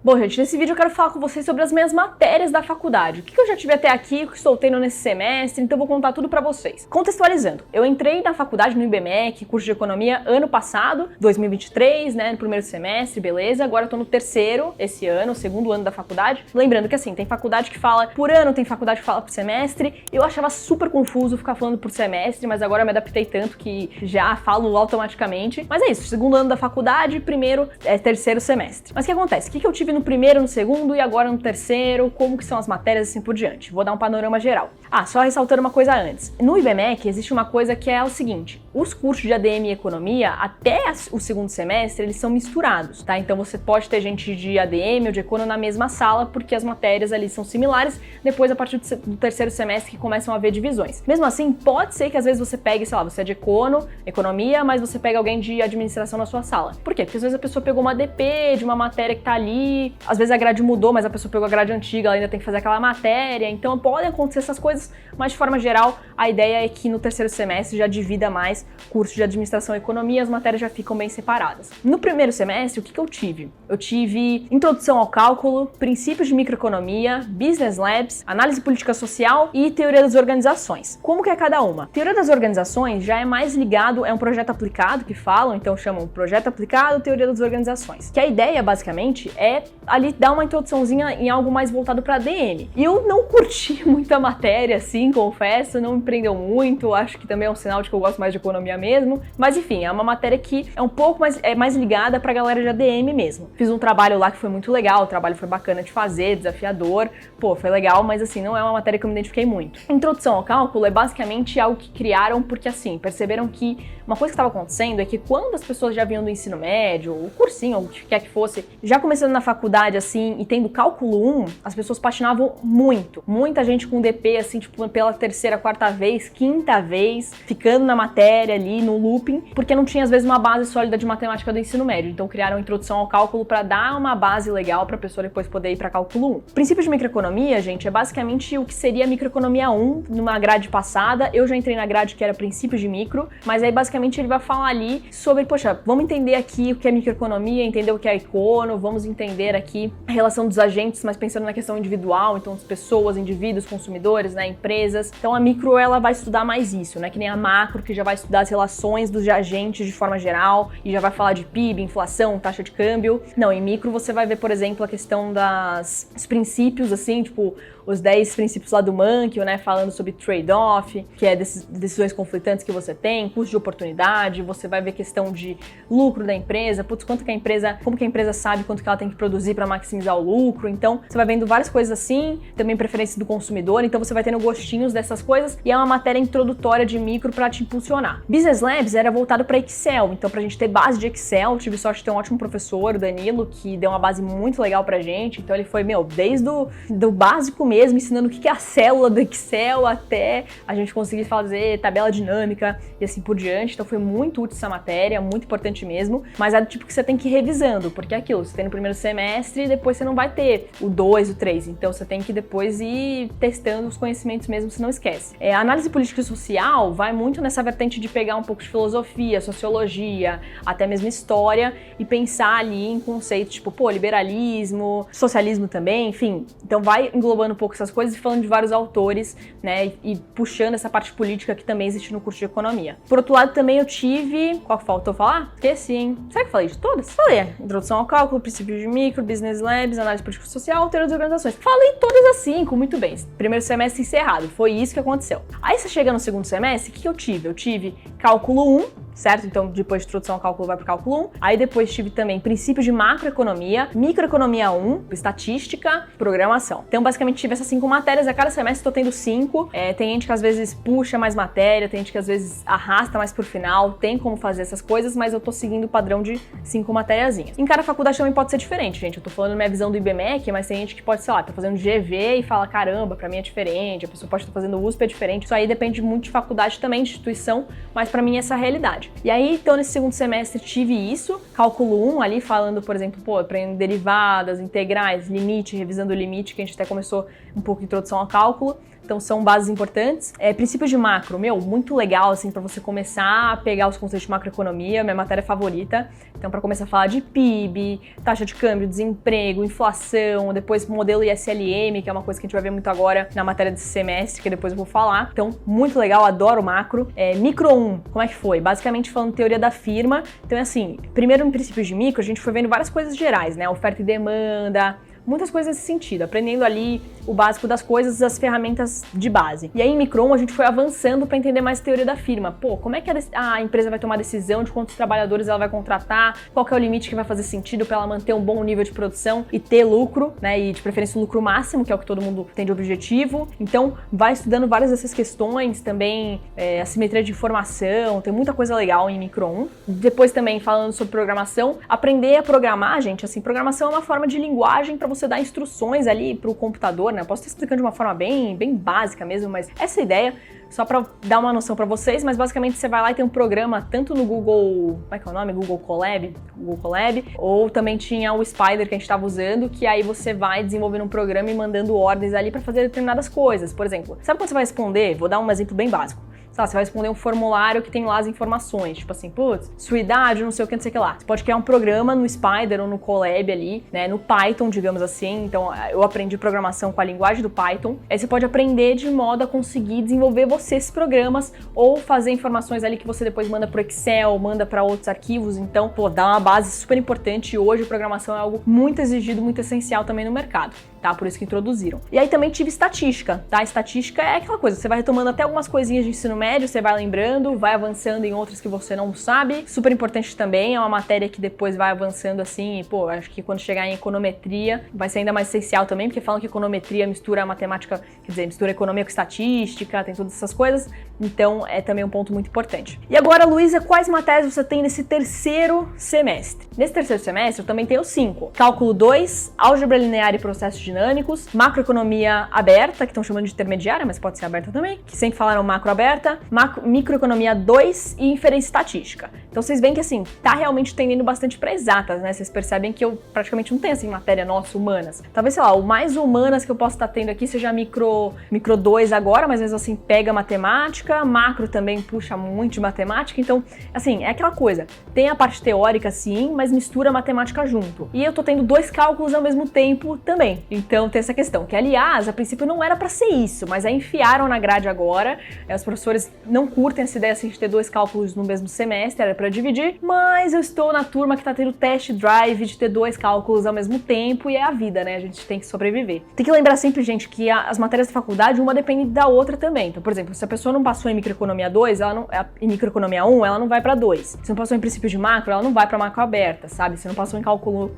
Bom, gente, nesse vídeo eu quero falar com vocês sobre as minhas matérias da faculdade. O que eu já tive até aqui, o que estou tendo nesse semestre, então eu vou contar tudo pra vocês. Contextualizando, eu entrei na faculdade no IBMEC, curso de economia, ano passado, 2023, né, no primeiro semestre, beleza. Agora eu tô no terceiro, esse ano, o segundo ano da faculdade. Lembrando que assim, tem faculdade que fala por ano, tem faculdade que fala por semestre. Eu achava super confuso ficar falando por semestre, mas agora eu me adaptei tanto que já falo automaticamente. Mas é isso, segundo ano da faculdade, primeiro, terceiro semestre. Mas o que acontece? O que eu tive no primeiro, no segundo e agora no terceiro, como que são as matérias assim por diante. Vou dar um panorama geral. Só ressaltando uma coisa antes. No IBMEC existe uma coisa que é o seguinte, os cursos de ADM e Economia, até o segundo semestre, eles são misturados, tá? Então você pode ter gente de ADM ou de Econo na mesma sala, porque as matérias ali são similares, depois a partir do terceiro semestre que começam a haver divisões. Mesmo assim, pode ser que às vezes você pegue, sei lá, você é de Econo, Economia, mas você pega alguém de Administração na sua sala. Por quê? Porque às vezes a pessoa pegou uma DP de uma matéria que tá ali, às vezes a grade mudou, mas a pessoa pegou a grade antiga, ela ainda tem que fazer aquela matéria, então podem acontecer essas coisas, mas de forma geral, a ideia é que no terceiro semestre já divida mais curso de Administração e Economia, as matérias já ficam bem separadas. No primeiro semestre, o que eu tive? Eu tive Introdução ao Cálculo, Princípios de Microeconomia, Business Labs, Análise Política Social e Teoria das Organizações. Como que é cada uma? Teoria das Organizações já é mais ligado, é um projeto aplicado que falam, então chamam Projeto Aplicado, Teoria das Organizações. Que a ideia, basicamente, é ali dar uma introduçãozinha em algo mais voltado para ADM. E eu não curti muita matéria, assim, confesso, não me prendeu muito, acho que também é um sinal de que eu gosto mais de economia mesmo, mas enfim, é uma matéria que é um pouco mais ligada pra galera de ADM mesmo. Fiz um trabalho lá que foi muito legal, o trabalho foi bacana de fazer, desafiador, foi legal, mas assim, não é uma matéria que eu me identifiquei muito. Introdução ao Cálculo é basicamente algo que criaram porque assim, perceberam que uma coisa que estava acontecendo é que quando as pessoas já vinham do ensino médio, o cursinho, ou o que quer que fosse, já começando na faculdade assim, e tendo cálculo 1, as pessoas patinavam muito. Muita gente com DP, assim, tipo, pela terceira, quarta vez, quinta vez, ficando na matéria ali, no looping, porque não tinha, às vezes, uma base sólida de matemática do ensino médio. Então, criaram a introdução ao cálculo para dar uma base legal para a pessoa depois poder ir para cálculo 1. Princípios de microeconomia, gente, é basicamente o que seria microeconomia 1 numa grade passada. Eu já entrei na grade que era princípios de micro, mas aí, basicamente, ele vai falar ali sobre, poxa, vamos entender aqui o que é microeconomia, entender o que é econo, vamos entender aqui a relação dos agentes, mas pensando na questão individual, então as pessoas, indivíduos, consumidores, né, empresas. Então a micro, ela vai estudar mais isso, né, que nem a macro, que já vai estudar as relações dos agentes de forma geral e já vai falar de PIB, inflação, taxa de câmbio. Não, em micro você vai ver, por exemplo, a questão dos princípios, assim, tipo, os 10 princípios lá do Mankio, né, falando sobre trade-off, que é decisões conflitantes que você tem, custo de oportunidade, você vai ver questão de lucro da empresa, putz, como que a empresa sabe quanto que ela tem que produzir para maximizar o lucro, então você vai vendo várias coisas assim, também preferência do consumidor, então você vai tendo gostinhos dessas coisas e é uma matéria introdutória de micro para te impulsionar. Business Labs era voltado para Excel, então pra gente ter base de Excel, tive sorte de ter um ótimo professor, o Danilo, que deu uma base muito legal pra gente, então ele foi, desde do básico mesmo, ensinando o que é a célula do Excel até a gente conseguir fazer tabela dinâmica e assim por diante. Então foi muito útil essa matéria, muito importante mesmo, mas é do tipo que você tem que ir revisando, porque é aquilo, você tem no primeiro semestre e depois você não vai ter o 2, o 3, então você tem que depois ir testando os conhecimentos mesmo, você não esquece. A análise política e social vai muito nessa vertente de pegar um pouco de filosofia, sociologia, até mesmo história e pensar ali em conceitos tipo, liberalismo, socialismo também, enfim. Então vai englobando um pouco essas coisas e falando de vários autores, né, e puxando essa parte política que também existe no curso de economia. Por outro lado, também eu tive... Qual que faltou falar? Esqueci, hein? Será que eu falei de todas? Falei, introdução ao cálculo, princípios de micro, business labs, análise político-social, teoria das organizações. Falei todas às 5, muito bem. Primeiro semestre encerrado, foi isso que aconteceu. Aí você chega no segundo semestre, o que eu tive? Eu tive cálculo 1, certo? Então, depois de introdução ao cálculo, vai para o cálculo 1. Aí depois tive também princípios de macroeconomia, microeconomia 1, estatística, programação. Então, basicamente, tive essas 5 matérias. A cada semestre estou tendo 5. Tem gente que às vezes puxa mais matéria, tem gente que às vezes arrasta mais pro final, tem como fazer essas coisas, mas eu tô seguindo o padrão de 5 matériazinhas. Em cada faculdade também pode ser diferente, gente. Eu tô falando minha visão do IBMEC, mas tem gente que pode, sei lá, tá fazendo GV e fala, caramba, pra mim é diferente. A pessoa pode estar fazendo USP, é diferente. Isso aí depende muito de faculdade também, de instituição, mas pra mim essa é a realidade. E aí, então, nesse segundo semestre tive isso, cálculo 1 ali, falando, por exemplo, aprendendo derivadas, integrais, limite, revisando o limite, que a gente até começou um pouco de introdução ao cálculo. então são bases importantes. Princípios de macro, muito legal, assim, para você começar a pegar os conceitos de macroeconomia, minha matéria favorita. Então, para começar a falar de PIB, taxa de câmbio, desemprego, inflação, depois modelo ISLM, que é uma coisa que a gente vai ver muito agora na matéria desse semestre, que depois eu vou falar. Então, muito legal, adoro macro. Micro 1, como é que foi? Basicamente falando teoria da firma. Então, assim, primeiro em princípios de micro, a gente foi vendo várias coisas gerais, né? Oferta e demanda, muitas coisas nesse sentido, aprendendo ali o básico das coisas, as ferramentas de base. E aí em Micron a gente foi avançando para entender mais a teoria da firma. Pô, como é que a empresa vai tomar a decisão de quantos trabalhadores ela vai contratar, qual que é o limite que vai fazer sentido para ela manter um bom nível de produção e ter lucro, né, e de preferência o lucro máximo, que é o que todo mundo tem de objetivo. Então vai estudando várias dessas questões, também assimetria de informação, tem muita coisa legal em Micron. Depois também falando sobre programação, aprender a programar, gente, assim, programação é uma forma de linguagem para você dar instruções ali para o computador, né? Eu posso estar explicando de uma forma bem básica mesmo, mas essa é a ideia, só para dar uma noção para vocês, mas basicamente você vai lá e tem um programa tanto no Google, como é que é o nome? Google Colab, ou também tinha o Spider que a gente estava usando, que aí você vai desenvolvendo um programa e mandando ordens ali para fazer determinadas coisas. Por exemplo, sabe quando você vai responder? Vou dar um exemplo bem básico. Você vai responder um formulário que tem lá as informações, tipo assim, putz, sua idade, não sei o que, não sei o que lá. Você pode criar um programa no Spider ou no Colab ali, né, no Python, digamos assim. Então, eu aprendi programação com a linguagem do Python. Aí você pode aprender de modo a conseguir desenvolver você esses programas ou fazer informações ali que você depois manda pro Excel, manda para outros arquivos. Então, pô, dá uma base super importante e hoje a programação é algo muito exigido, muito essencial também no mercado, tá? Por isso que introduziram. E aí também tive estatística, tá? Estatística é aquela coisa, você vai retomando até algumas coisinhas de ensino médio, você vai lembrando, vai avançando em outras que você não sabe. Super importante também, é uma matéria que depois vai avançando assim, e, pô, acho que quando chegar em econometria vai ser ainda mais essencial também, porque falam que econometria mistura matemática, quer dizer, mistura economia com estatística, tem todas essas coisas, então é também um ponto muito importante. E agora, Luísa, quais matérias você tem nesse terceiro semestre? Nesse terceiro semestre eu também tenho 5. Cálculo 2, álgebra linear e processos dinâmicos, macroeconomia aberta, que estão chamando de intermediária, mas pode ser aberta também, que sempre falaram macro aberta, microeconomia 2 e inferência estatística. Então vocês veem que assim, tá realmente tendendo bastante para exatas, né? Vocês percebem que eu praticamente não tenho assim matéria nossa humanas. Talvez, sei lá, o mais humanas que eu posso estar tendo aqui seja micro 2 agora, mas mesmo assim pega matemática, macro também puxa muito de matemática, então assim, é aquela coisa, tem a parte teórica sim, mas mistura matemática junto. E eu tô tendo 2 cálculos ao mesmo tempo também. Então tem essa questão, que aliás, a princípio não era para ser isso, mas aí enfiaram na grade agora. Os professores não curtem essa ideia assim, de ter 2 cálculos no mesmo semestre, era para dividir, mas eu estou na turma que tá tendo test drive de ter 2 cálculos ao mesmo tempo e é a vida, né? A gente tem que sobreviver. Tem que lembrar sempre, gente, que as matérias da faculdade, uma depende da outra também. Então, por exemplo, se a pessoa não passou em microeconomia 2, em microeconomia 1, ela não vai para 2. Se não passou em princípio de macro, ela não vai para macro aberta, sabe? Se não passou em cálculo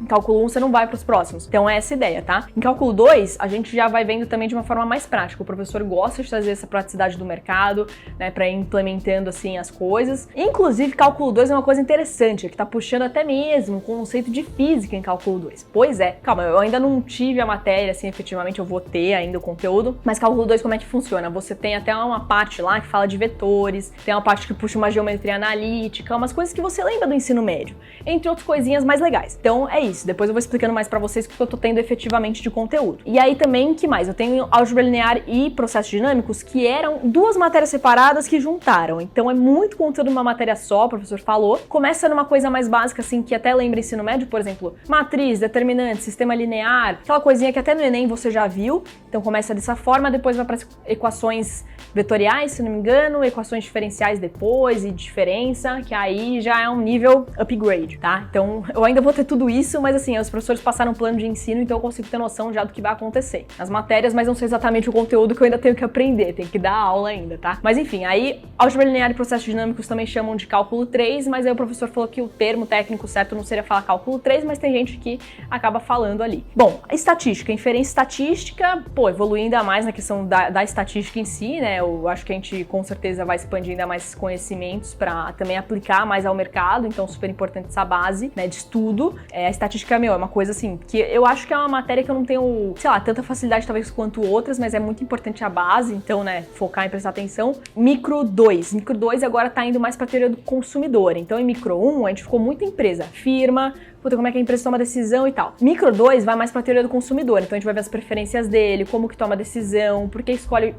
1, você não vai para os próximos. Então é essa ideia, tá? Em cálculo 2, a gente já vai vendo também de uma forma mais prática. O professor gosta de trazer essa praticidade do mercado, né, para ir implementando assim as coisas. Inclusive, cálculo 2 é uma coisa interessante, que tá puxando até mesmo o conceito de física em cálculo 2. Pois é, calma, eu ainda não tive a matéria, assim, efetivamente eu vou ter ainda o conteúdo, mas cálculo 2 como é que funciona? Você tem até uma parte lá que fala de vetores, tem uma parte que puxa uma geometria analítica, umas coisas que você lembra do ensino médio, entre outras coisinhas mais legais. Então é isso, depois eu vou explicando mais pra vocês o que eu tô tendo efetivamente de conteúdo. E aí também, que mais? Eu tenho álgebra linear e processos dinâmicos, que eram 2 matérias separadas que juntaram. Então é muito conteúdo numa matéria só, o professor falou. Começa numa coisa mais básica, assim, que até lembra ensino médio, por exemplo, matriz, determinante, sistema linear, aquela coisinha que até no Enem você já viu. Então começa dessa forma, depois vai para as equações vetoriais, se não me engano, equações diferenciais depois e diferença, que aí já é um nível upgrade, tá? Então eu ainda vou ter tudo isso, mas assim, os professores passaram um plano de ensino, então eu consigo ter noção já do que vai acontecer nas matérias, mas não sei exatamente o conteúdo que eu ainda tenho que aprender, tenho que dar aula ainda, tá? Mas enfim, aí álgebra linear e processos dinâmicos também chamam de cálculo 3, mas aí o professor falou que o termo técnico certo não seria falar cálculo 3, mas tem gente que acaba falando ali. Bom, estatística, inferência estatística, pô, evoluindo ainda mais na questão da estatística em si, né? Eu acho que a gente com certeza vai expandir ainda mais conhecimentos para também aplicar mais ao mercado, então super importante essa base, né, de estudo. A estatística, é uma coisa assim, que eu acho que é uma matéria que eu não tenho, sei lá, tanta facilidade talvez quanto outras, mas é muito importante a base, então, né, focar em prestar atenção. Micro 2 agora tá indo mais para a teoria do consumidor, então em micro 1 a gente ficou muito em empresa, firma, puta, como é que a empresa toma decisão e tal. Micro 2 vai mais pra teoria do consumidor, então a gente vai ver as preferências dele, como que toma decisão, por que escolhe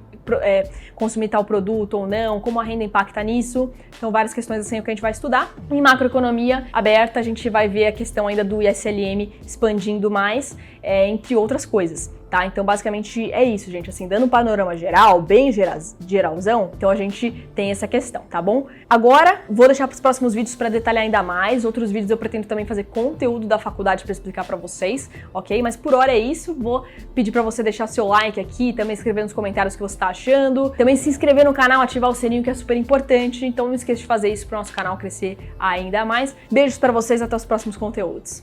consumir tal produto ou não, como a renda impacta nisso. Então várias questões assim que a gente vai estudar. Em macroeconomia aberta a gente vai ver a questão ainda do ISLM expandindo mais, entre outras coisas. Tá? Então, basicamente, é isso, gente. Assim, dando um panorama geral, bem geralzão, então a gente tem essa questão, tá bom? Agora, vou deixar para os próximos vídeos para detalhar ainda mais. Outros vídeos eu pretendo também fazer conteúdo da faculdade para explicar para vocês, ok? Mas por hora é isso. Vou pedir para você deixar seu like aqui, também escrever nos comentários o que você tá achando. Também se inscrever no canal, ativar o sininho, que é super importante. Então, não esqueça de fazer isso para o nosso canal crescer ainda mais. Beijos para vocês, até os próximos conteúdos.